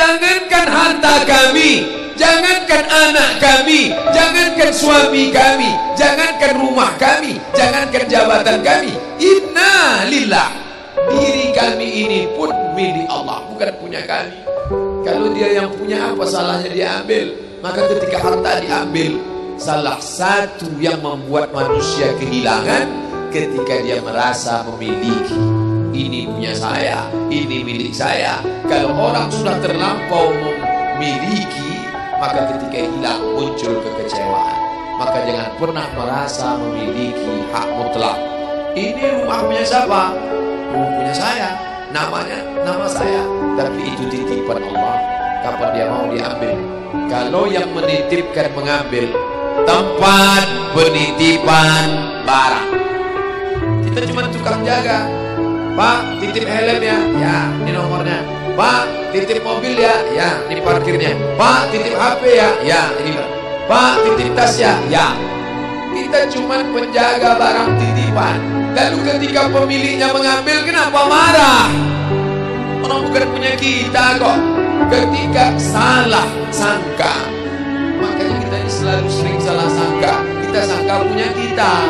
Jangankan harta kami, jangankan anak kami, jangankan suami kami, jangankan rumah kami, jangankan jabatan kami. Inna lillah, diri kami ini pun milik Allah, bukan punya kami. Kalau dia yang punya, apa salahnya dia ambil? Maka ketika harta diambil, salah satu yang membuat manusia kehilangan ketika dia merasa memiliki. Ini punya saya, ini milik saya. Kalau orang sudah terlampau memiliki, maka ketika hilang muncul kekecewaan. Maka jangan pernah merasa memiliki hak mutlak. Ini rumah punya siapa? Rumah punya saya, namanya nama saya, tapi itu titipan Allah. Kapan dia mau diambil? Kalau yang menitipkan mengambil, tempat penitipan barang, kita cuma tukang jaga. Pak, titip helm ya, ya, ini nomornya. Pak, titip mobil ya, ya, ini parkirnya. Pak, titip HP ya, ya, ini. Pak, titip tas ya, ya. Kita cuma penjaga barang titipan. Lalu ketika pemiliknya mengambil, kenapa marah? Orang bukan punya kita kok. Ketika salah sangka, makanya kita ini selalu sering salah sangka. Kita sangka punya kita,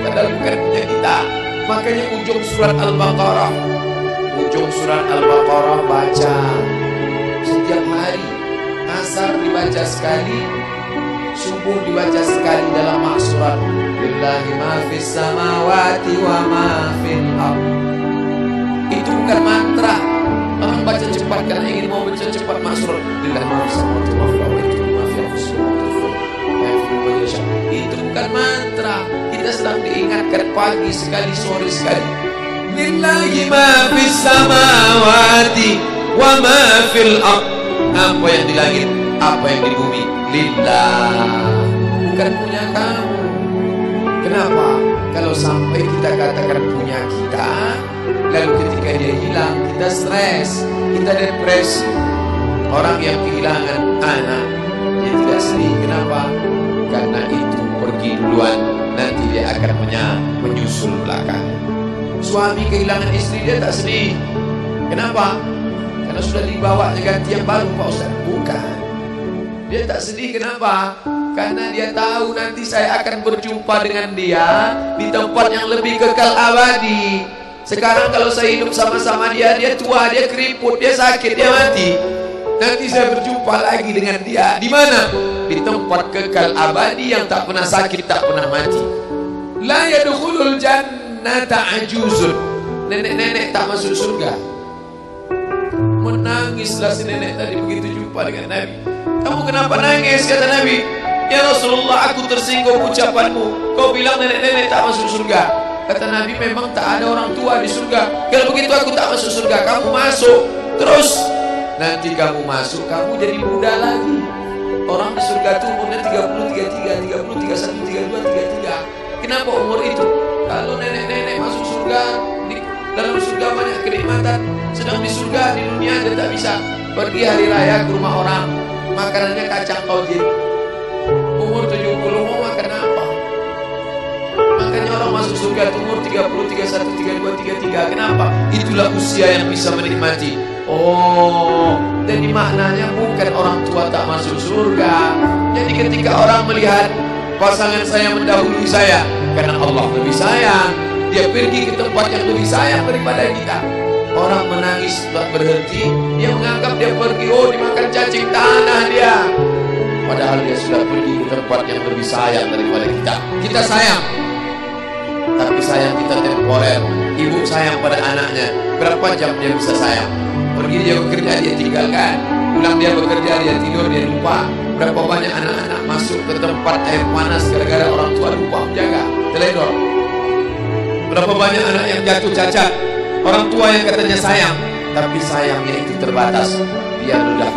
padahal bukan punya kita. Makanya ujung surat Al-Baqarah, baca setiap hari. Asar dibaca sekali, subuh dibaca sekali dalam maksurat. Lillahi ma fis samawati wa ma fil ardh. Itu bukan mantra. Orang baca cepat karena ingin mau baca cepat maksurat. Lillahi ma fis samawati wa fil ardh. Itu bukan mantra. Kita sedang diingatkan pagi sekali, sore sekali. Lillahi ma fis samawati wa ma fil ardh. Apa yang di langit, apa yang di bumi, lillah, bukan punya kamu. Kenapa? Kalau sampai kita katakan punya kita, lalu ketika dia hilang, kita stres, kita depresi. Orang yang kehilangan anak, dia tidak sedih. Kenapa? Karena itu pergi duluan, nanti dia akan menyusul belakang. Suami kehilangan istri, dia tak sedih. Kenapa? Karena sudah dibawanya ganti yang baru, Pak Ustaz. Bukan. Dia tak sedih, kenapa? Karena dia tahu nanti saya akan berjumpa dengan dia di tempat yang lebih kekal abadi. Sekarang kalau saya hidup sama-sama dia, dia tua, dia keriput, dia sakit, dia mati. Nanti saya berjumpa lagi dengan dia. Di mana? Di tempat kekal abadi yang tak pernah sakit, tak pernah mati. La yadkhulul jannata ajuzun. Nenek-nenek tak masuk surga. Menangislah si nenek tadi begitu jumpa dengan Nabi. Kamu kenapa nangis? Kata Nabi. Ya Rasulullah, aku tersinggung ucapanmu. Kau bilang nenek-nenek tak masuk surga. Kata Nabi, memang tak ada orang tua di surga. Kalau begitu aku tak masuk surga. Kamu masuk. Terus nanti kamu masuk, kamu jadi muda lagi. Orang di surga itu umurnya 30, 33, 30, 31, 32, 33. Kenapa umur itu? Kalau nenek-nenek masuk surga, di dalam surga banyak kenikmatan. Sedang di surga, di dunia dia tak bisa. Pergi hari raya ke rumah orang, makanannya kacang tauhid. Umur 70 mau makan apa? Makanya orang masuk surga itu umur 30, 31, 32, 33. Kenapa? Itulah usia yang bisa menikmati. Oh, jadi maknanya bukan orang tua tak masuk surga. Jadi ketika orang melihat pasangan saya mendahului saya, karena Allah lebih sayang, dia pergi ke tempat yang lebih sayang daripada kita. Orang menangis tak berhenti, dia menganggap dia pergi, oh dimakan cacing tanah dia. Padahal dia sudah pergi ke tempat yang lebih sayang daripada kita. Kita sayang, tapi sayang kita temporer. Ibu sayang pada anaknya, berapa jam dia bisa sayang? Pergi dia bekerja, dia tinggalkan. Pulang dia bekerja, dia tidur, dia lupa. Berapa banyak anak-anak masuk ke tempat air panas gara-gara orang tua lupa menjaga, teledor. Berapa banyak anak yang jatuh cacat, orang tua yang katanya sayang, tapi sayangnya itu terbatas. Dia sudah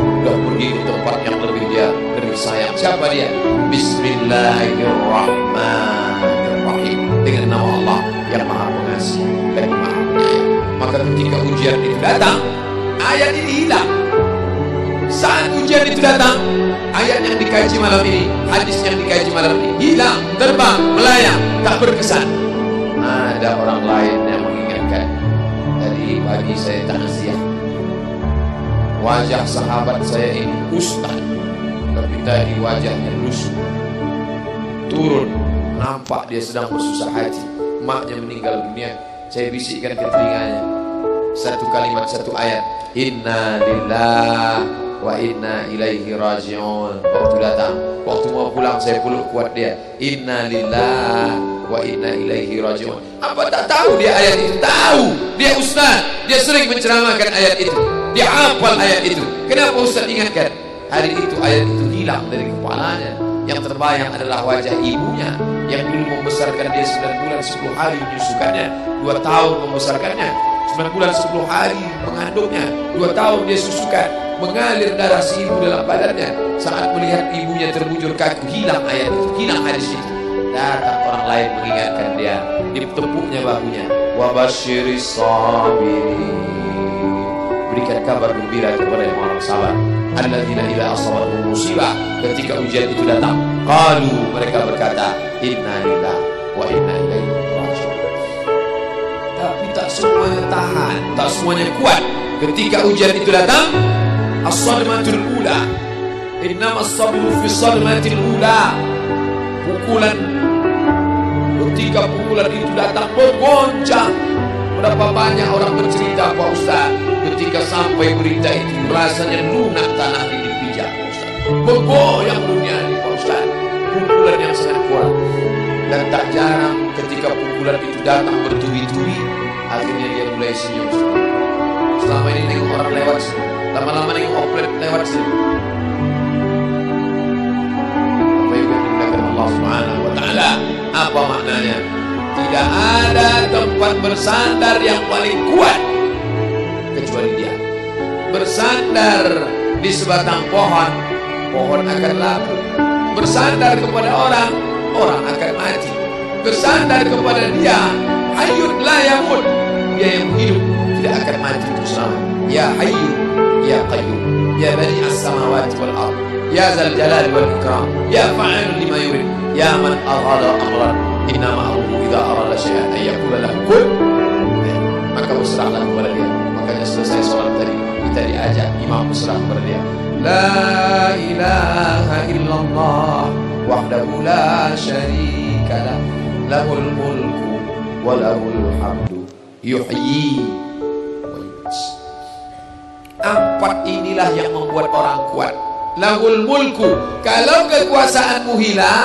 pergi ke tempat yang lebih sayang. Siapa dia? Bismillahirrahmanirrahim. Dengan nama Allah yang Maha Pengasih dan Maha Penyayang. Maka ketika ujian itu datang, ayat ini hilang. Saat ujian itu datang, ayat yang dikaji malam ini, hadis yang dikaji malam ini hilang, terbang, melayang, tak berkesan. Ada orang lain yang mengingatkan. Tadi pagi saya takziah. wajah sahabat saya ini ustaz, tapi tadi wajahnya lusuh. Turun, nampak dia sedang bersusah hati, maknya meninggal dunia. Saya bisikkan ke telinganya satu kalimat, satu ayat, inna lillahi wa inna ilaihi raji'un. Waktu datang, waktu mau pulang, saya peluk kuat dia, inna lillahi wa inna ilaihi raji'un. Apa tak tahu dia ayat itu? Tahu, dia ustaz, dia sering menceramahkan ayat itu, dia hafal ayat itu. Kenapa ustaz ingatkan? Hari itu ayat itu hilang dari kepalanya. Yang terbayang adalah wajah ibunya yang dulu membesarkan dia 9 bulan 10 hari, menyusukannya 2 tahun, membesarkannya 9 bulan 10 hari, mengandungnya 2 tahun, dia susukan, mengalir darah si ibu dalam badannya. Saat melihat ibunya terbujur kaku, hilang ayat itu, hilang hadis itu. Datang orang lain mengingatkan dia, ditepuknya bahunya, wabasyiris sabirin, berikan kabar gembira kepada yang orang sabar, alladzina idza asabatuhum musibah, ketika ujian itu datang, qalu, mereka berkata, inna lillahi wa inna ilaihi raji'un. Tapi tak semuanya tahan, tak semuanya kuat. Ketika ujian itu datang, as-sadmatul ula, innamas sabru fi sadmatil ula, pukulan. Ketika pukulan itu datang, bergoncang. Berapa banyak orang bercerita, Pak Ustaz, ketika sampai berita itu rasanya lunak tanah ini dipijak, Pak Ustaz, bergoyang dunia ini, Pak Ustaz. Pukulan yang sangat kuat. Dan tak jarang ketika pukulan itu datang bertubi-tubi, akhirnya dia mulai senyum. Selama ini nengok orang lewat sini, lama-lama nengok oplet lewat sini. Apa yang dimuliakan Allah Subhanahu wa Ta'ala? Apa maknanya? Tidak ada tempat bersandar yang paling kuat kecuali dia. Bersandar di sebatang pohon, pohon akan laku. Bersandar kepada orang, orang akan mati. Bersandar kepada dia, hayyun la yamut, dia yang hidup tidak akan mati itu selama. Ya hayyu ya qayyum ya bani as-samawati wal ard ya zal jalali wal ikram ya fa'ilun lima yurid ya man aghada amran innama amruhu idza arada syai'an ay yaqula lahu kun. Maka berserahlah kepada dia. Makanya selesai sholat tadi kita diajak imam berserah kepada dia. La ilaha illallah wahdahu la syarika lah, lahul mulku wa lahul hamdu yuhyi wa yumiit. 4 inilah yang membuat orang kuat. Lahul mulku, kalau kekuasaanmu hilang,